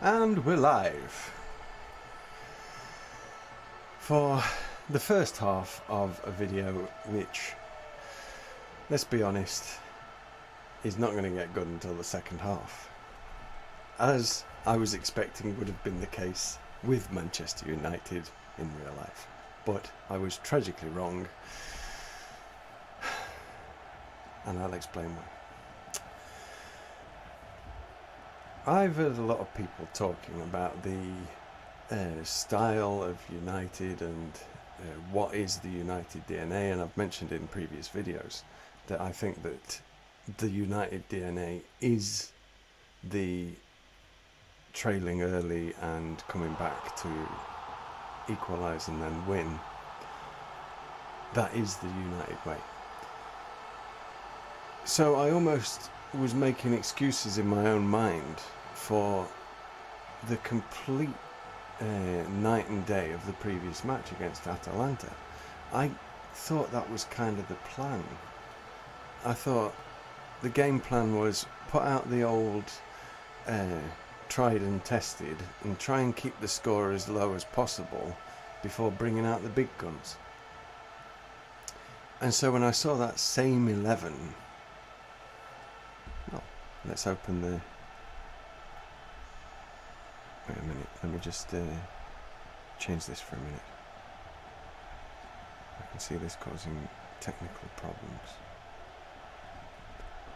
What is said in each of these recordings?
And we're live for the first half of a video which, let's be honest, is not going to get good until the second half, as I was expecting would have been the case with Manchester United in real life. But I was tragically wrong, and I'll explain why. I've heard a lot of people talking about the style of United and what is the United DNA, and I've mentioned in previous videos that I think that the United DNA is the trailing early and coming back to equalise and then win. That is the United way. So I almost was making excuses in my own mind for the complete night and day of the previous match against Atalanta. I thought that was kind of the plan. I thought the game plan was put out the old tried and tested and try and keep the score as low as possible before bringing out the big guns. And so when I saw that same 11, well, let's open the... Wait a minute, let me just change this for a minute. I can see this causing technical problems.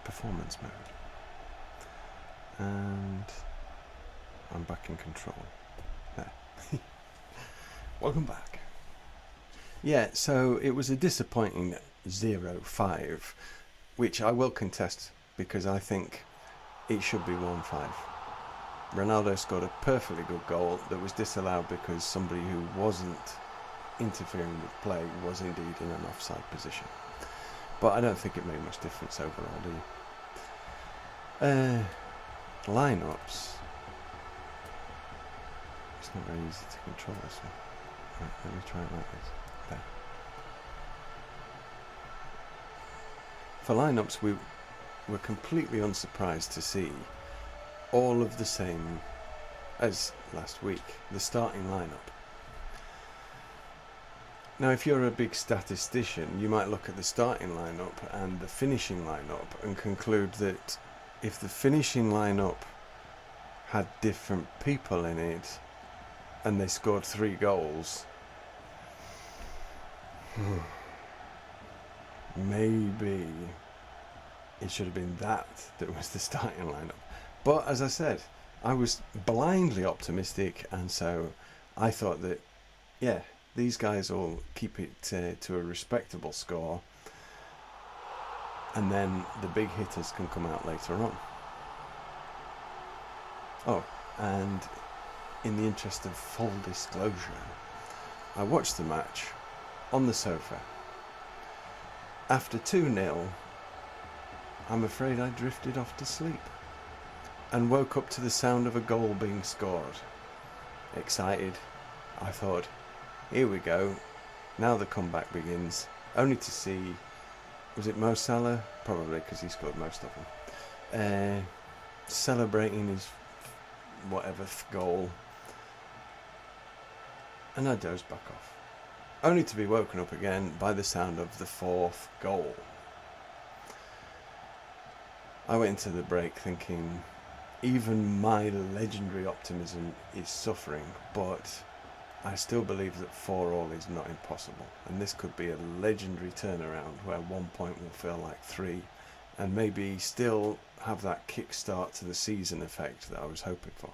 Performance mode. And I'm back in control. There. Welcome back. Yeah, so it was a disappointing 0-5, which I will contest because I think it should be 1-5. Ronaldo scored a perfectly good goal that was disallowed because somebody who wasn't interfering with play was indeed in an offside position. But I don't think it made much difference overall, do you? Lineups. It's not very easy to control this one. Right, let me try it like this. There. For lineups, we were completely unsurprised to see all of the same as last week, the starting lineup. Now, if you're a big statistician, you might look at the starting lineup and the finishing lineup and conclude that if the finishing lineup had different people in it and they scored 3 goals, maybe it should have been that was the starting lineup. But as I said, I was blindly optimistic, and so I thought that, yeah, these guys will keep it to a respectable score, and then the big hitters can come out later on. Oh, and in the interest of full disclosure, I watched the match on the sofa. After 2-0, I'm afraid I drifted off to sleep and woke up to the sound of a goal being scored. Excited, I thought, here we go, now the comeback begins, only to see, was it Mo Salah? Probably, because he scored most of them. Celebrating his whatever goal, and I dozed back off, only to be woken up again by the sound of the 4th goal. I went into the break thinking, even my legendary optimism is suffering, but I still believe that 4-4 is not impossible, and this could be a legendary turnaround where 1 point will feel like 3, and maybe still have that kick-start to the season effect that I was hoping for.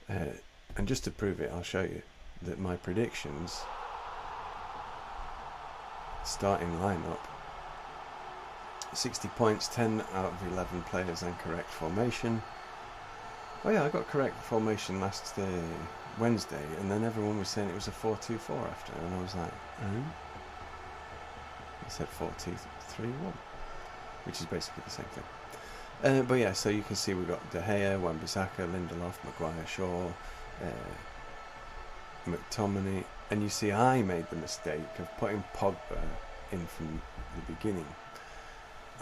And just to prove it, I'll show you that my predictions, starting lineup, 60 points, 10 out of 11 players and correct formation. Oh yeah, I got correct formation last Wednesday, and then everyone was saying it was a 4-2-4 after, and I was like, oh? I said 4-2-3-1, which is basically the same thing. But yeah, so you can see we've got De Gea, Wan-Bissaka, Lindelof, Maguire, Shaw, McTominay, and you see I made the mistake of putting Pogba in from the beginning.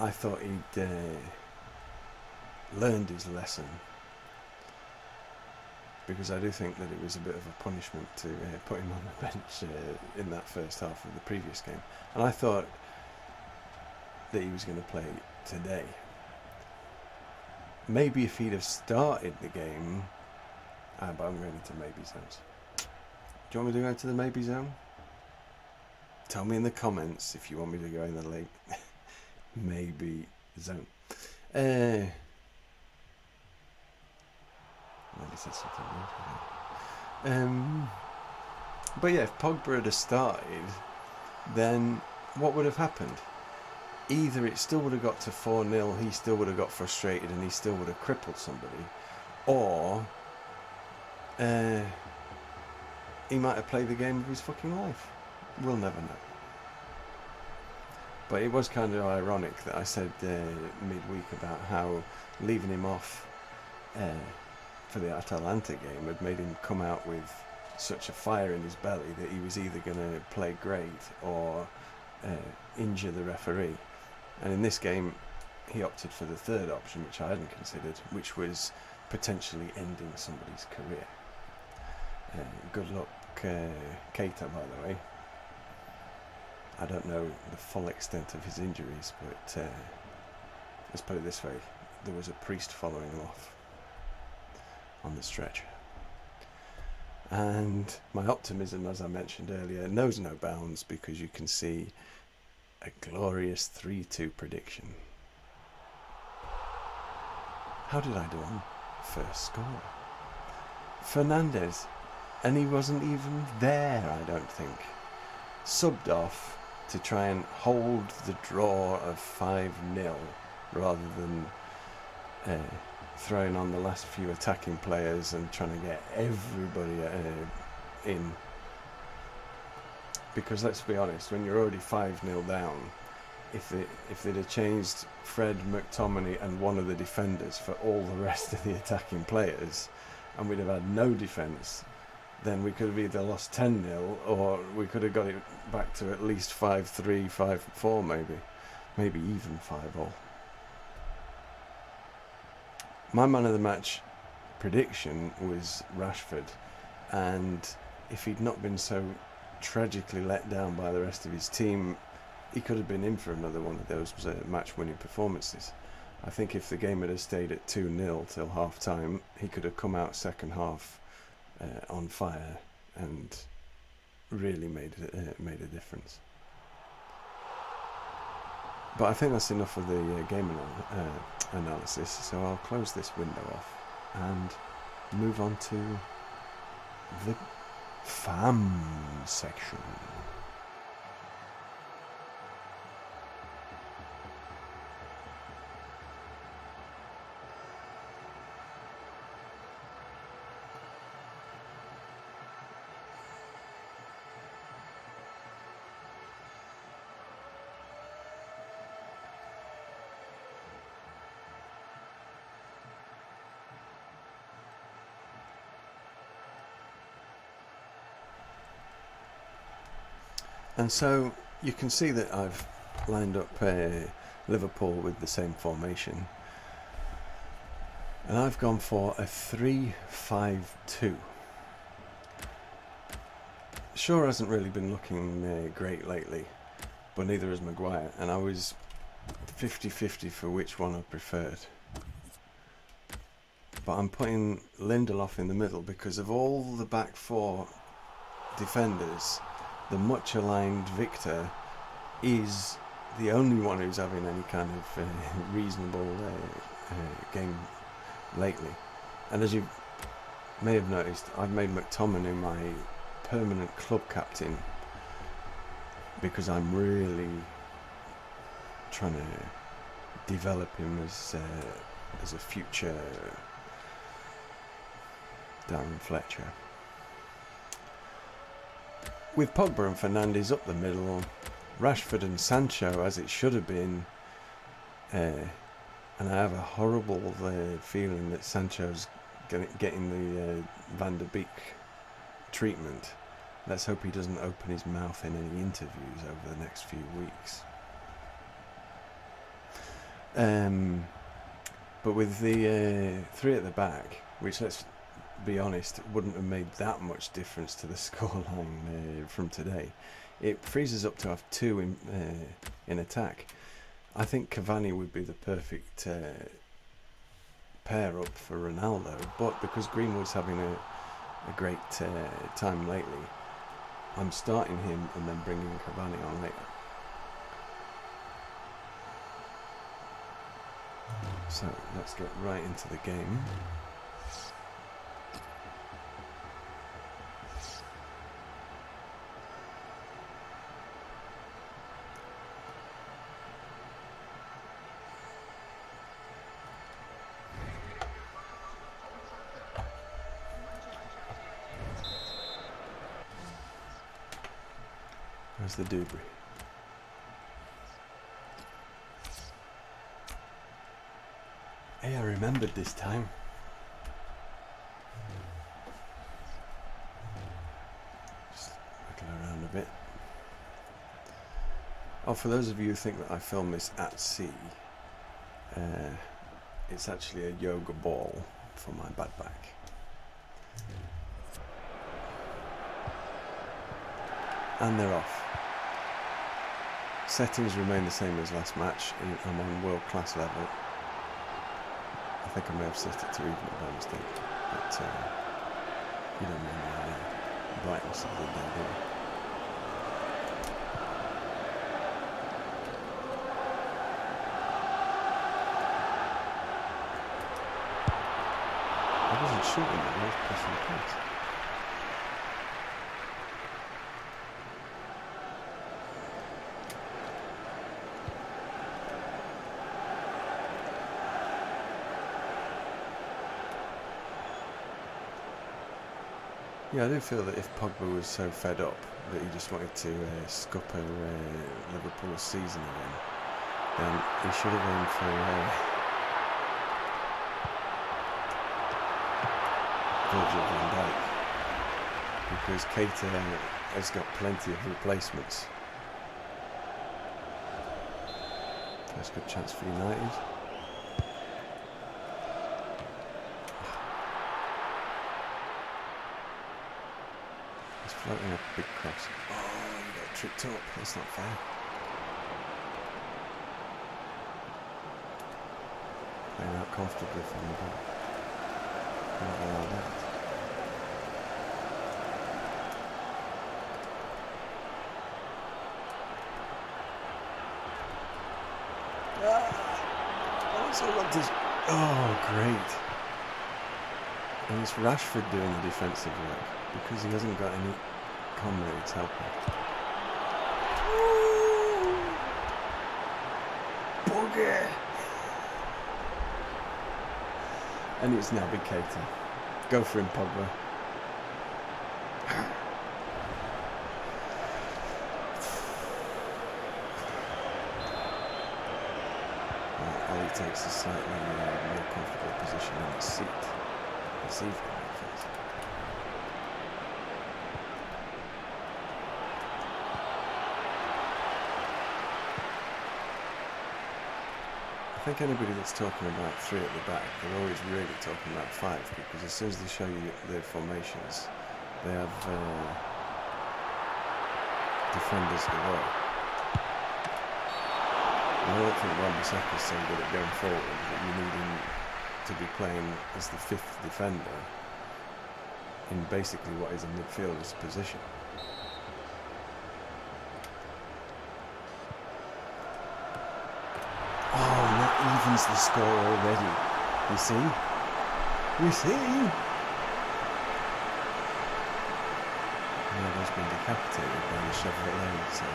I thought he'd learned his lesson because I do think that it was a bit of a punishment to put him on the bench in that first half of the previous game. And I thought that he was going to play today. Maybe if he'd have started the game... but I'm going into maybe zones. Do you want me to go into the maybe zone? Tell me in the comments if you want me to go in the late maybe zone. Maybe said something weird. But yeah, if Pogba had started, then what would have happened? Either it still would have got to 4-0, he still would have got frustrated and he still would have crippled somebody, or he might have played the game of his fucking life. We'll never know. But it was kind of ironic that I said midweek about how leaving him off for the Atalanta game had made him come out with such a fire in his belly that he was either going to play great or injure the referee. And in this game, he opted for the third option, which I hadn't considered, which was potentially ending somebody's career. Good luck, Keita, by the way. I don't know the full extent of his injuries, but let's put it this way. There was a priest following him off on the stretcher. And my optimism, as I mentioned earlier, knows no bounds, because you can see a glorious 3-2 prediction. How did I do on first score? Fernandes, and he wasn't even there, I don't think. Subbed off to try and hold the draw of 5-0 rather than throwing on the last few attacking players and trying to get everybody in. Because let's be honest, when you're already 5-0 down, if they'd have changed Fred, McTominay and one of the defenders for all the rest of the attacking players, and we'd have had no defence, then we could have either lost 10-0 or we could have got it back to at least 5-3, 5-4 maybe even 5-all. My man of the match prediction was Rashford, and if he'd not been so tragically let down by the rest of his team, he could have been in for another one of those match-winning performances. I think if the game had stayed at 2-0 till half-time, he could have come out second half on fire and really made a difference. But I think that's enough of the game analysis, so I'll close this window off and move on to the FAM section. And so you can see that I've lined up Liverpool with the same formation, and I've gone for a 3-5-2. Shaw hasn't really been looking great lately, but neither has Maguire, and I was 50-50 for which one I preferred. But I'm putting Lindelof in the middle because of all the back four defenders, the much aligned Victor is the only one who's having any kind of reasonable game lately. And as you may have noticed, I've made McTominay my permanent club captain because I'm really trying to develop him as a future Darren Fletcher. With Pogba and Fernandes up the middle, Rashford and Sancho as it should have been, and I have a horrible feeling that Sancho's getting the Van der Beek treatment. Let's hope he doesn't open his mouth in any interviews over the next few weeks. But with the three at the back, which let's be honest, wouldn't have made that much difference to the scoreline from today. It frees us up to have two in attack. I think Cavani would be the perfect pair up for Ronaldo, but because Greenwood's having a great time lately, I'm starting him and then bringing Cavani on later. So let's get right into the game. Where's the Dubry? Hey, I remembered this time. Just wiggle around a bit. Oh, for those of you who think that I film this at sea, it's actually a yoga ball for my bad back. And they're off. Settings remain the same as last match. I'm on world class level. I think I may have set it to even by mistake, but you don't mind the brightness of the day, do you? I wasn't shooting it, I was pressing the pace. Yeah, I do feel that if Pogba was so fed up that he just wanted to scupper Liverpool's season again, then he should have aimed for Virgil van Dijk, because Keita has got plenty of replacements. First good chance for United. Floating a big cross. Oh, you got tripped up. That's not fair. Playing out comfortably from the ball. Not allow that. I also want to. Oh, great. And it's Rashford doing the defensive work because he hasn't got any comrades helping. Bugger! And it's Naby Keita. Go for him, Pogba. Ali takes a slightly more comfortable position in his seat. Let's see if he can make it. I think anybody that's talking about 3 at the back, they're always really talking about 5, because as soon as they show you their formations, they have defenders galore. I don't think Wan-Bissaka's so good at going forward that you need him to be playing as the 5th defender in basically what is a midfielder's position. Oh, and that evens the score already. You see? You see? Ronaldo's been decapitated by the Chevrolet, so...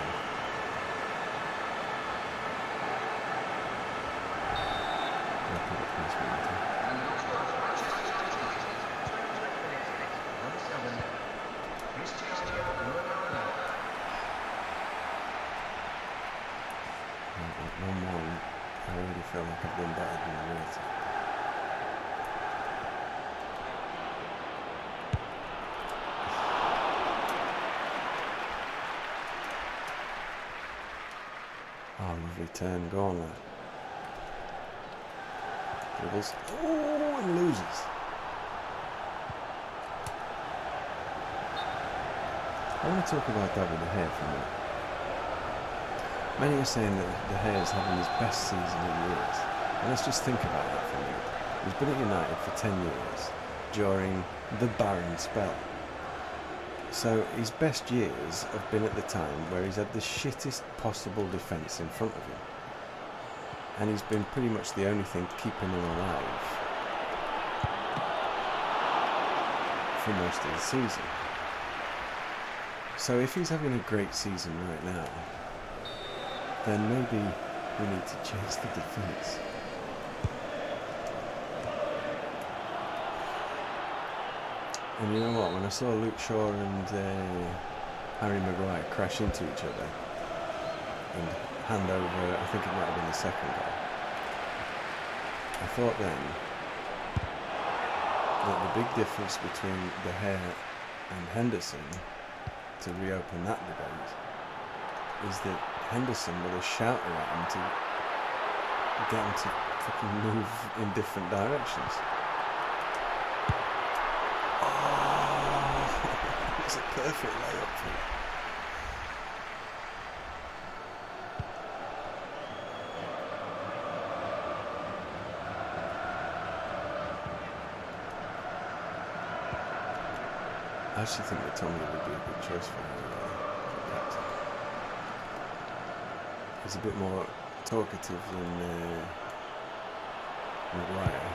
I already feel like I've done better than the rest. Oh, lovely turn, go on lad. Dribbles. Oh, and loses. I want to talk about David De Gea for a minute. Many are saying that De Gea is having his best season in years. And let's just think about that for a minute. He's been at United for 10 years during the barren spell. So his best years have been at the time where he's had the shittest possible defence in front of him. And he's been pretty much the only thing keeping him alive for most of the season. So if he's having a great season right now, then maybe we need to change the defence. And you know what, when I saw Luke Shaw and Harry Maguire crash into each other and hand over, I think it might have been the second goal, I thought then that the big difference between De Gea and Henderson, to reopen that debate, is that Henderson would have shouted at him to get him to fucking move in different directions. It's a perfect layup for him. I actually think that Tommy would be a good choice for captain. He's a bit more talkative than Maguire.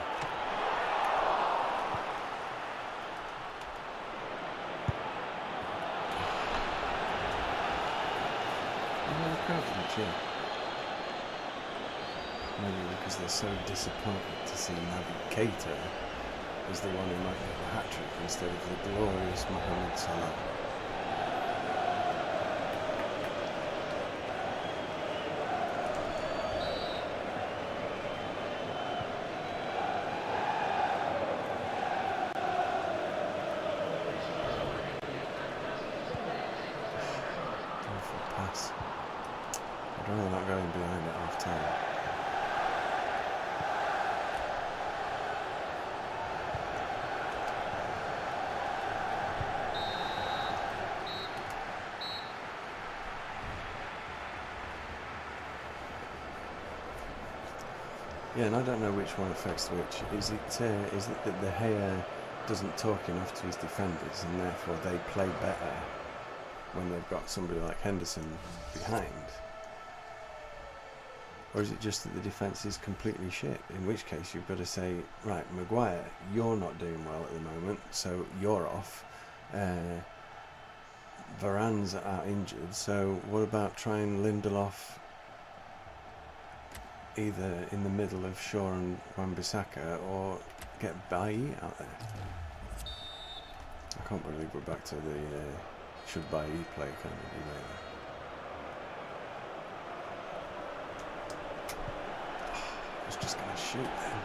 Maybe because they're so disappointed to see Naby Keita as the one who might get the hat-trick instead of the glorious Mohamed Salah. Awful pass. I'd rather not go in behind at half time. Yeah, and I don't know which one affects which. Is it that De Gea doesn't talk enough to his defenders and therefore they play better when they've got somebody like Henderson behind? Or is it just that the defence is completely shit? In which case you've got to say, right, Maguire, you're not doing well at the moment, so you're off. Varane's out injured, so what about trying Lindelof either in the middle of Shaw and Wan-Bissaka, or get Bailly out there? I can't believe we're back to the should Bailly play kind of debate. I was just going to shoot then.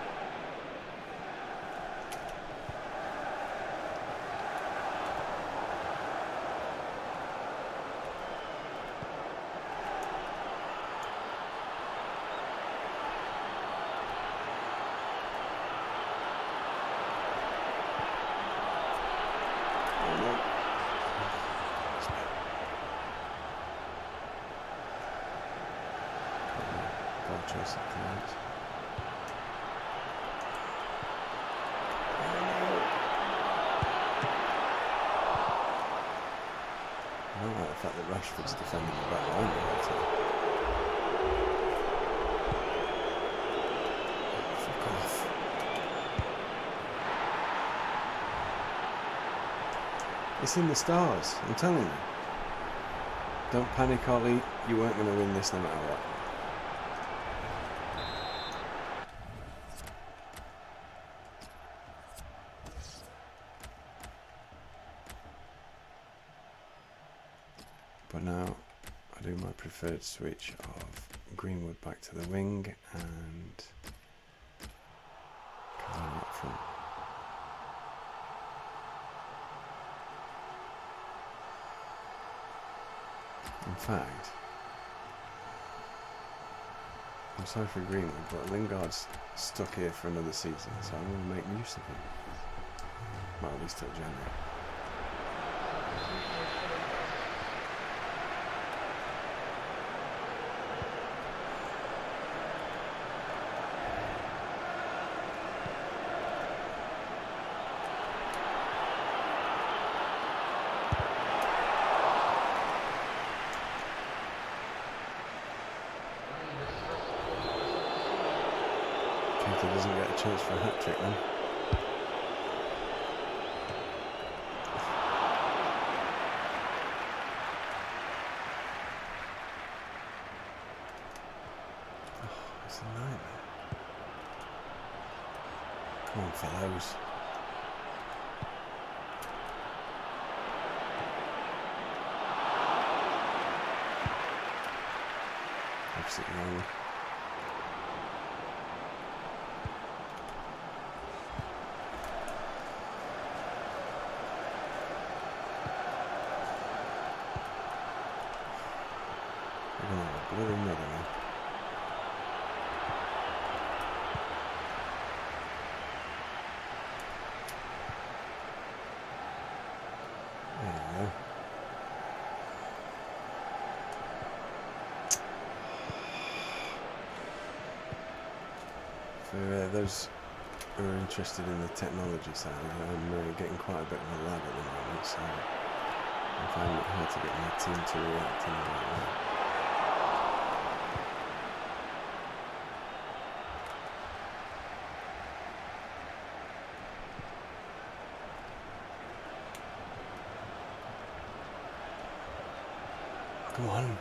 Choice of colours. I don't like the fact that Rashford's defending the back line all the time. Fuck off. It's in the stars, I'm telling you. Don't panic, Ollie. You weren't going to win this no matter what. But now I do my preferred switch of Greenwood back to the wing and Cavani up front. In fact, I'm sorry for Greenwood, but Lingard's stuck here for another season, so I'm going to make use of him. Well, at least till January. doesn't get a chance for a hat-trick then. Oh, it's a nightmare. Come on, fellows. Absolutely wrong. Bloody mother, man. There we go. For those who are interested in the technology side, I'm getting quite a bit of a lag at the moment, so I'm finding it hard to get my team to react in the right way. Come on,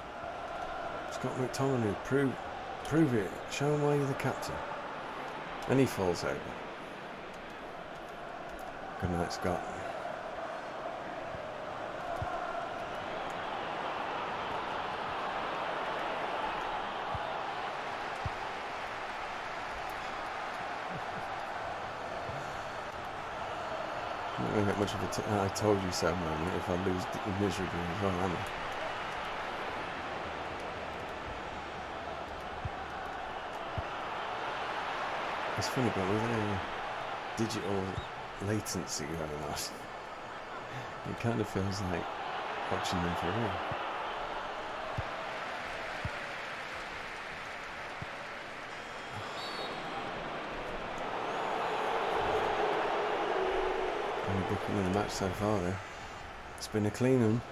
Scott McTominay, prove it. Show him why you're the captain. And he falls over. Good night, Scott. I'm not going to get much of a I told you so moment if I lose miserably as well, am I? It's funny, but with a digital latency going on, it kind of feels like watching them for real. Only booking in the match so far, though. It's been a clean one.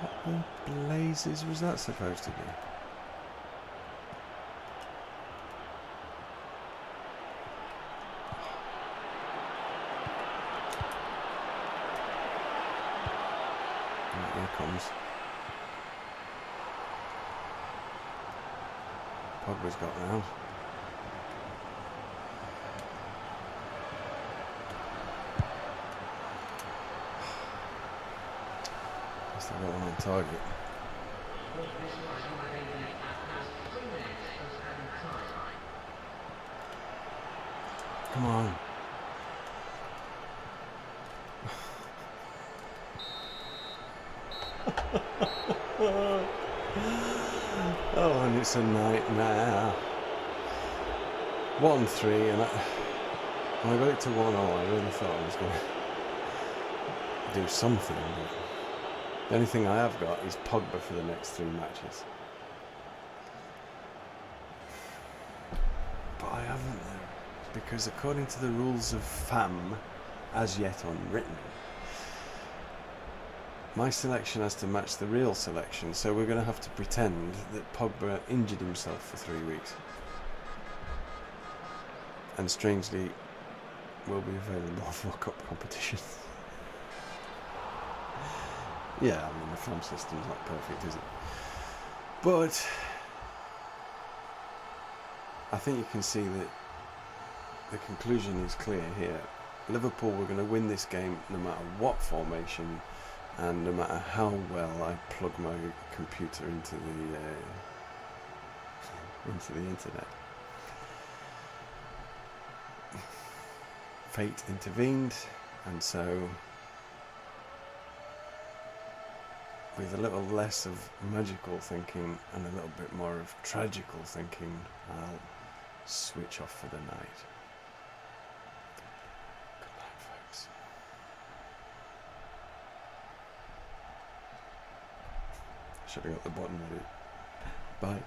What the blazes was that supposed to be? Right, here comes. Pogba's got round. Guess they got one on target. Come on. Oh, and it's a nightmare. 1-3, and when I got it to 1-0, I really thought I was going to do something, but the only thing I have got is Pogba for the next 3 matches. But I haven't, though, because according to the rules of FAM, as yet unwritten, my selection has to match the real selection, so we're going to have to pretend that Pogba injured himself for 3 weeks. And strangely, will be available for cup competitions. Yeah, I mean, the FAM system's not perfect, is it? But I think you can see that the conclusion is clear here. Liverpool were going to win this game no matter what formation, and no matter how well I plug my computer into the internet. Fate intervened, and so with a little less of magical thinking and a little bit more of tragical thinking, I'll switch off for the night. Good night, folks. Should have got the button ready. Bye.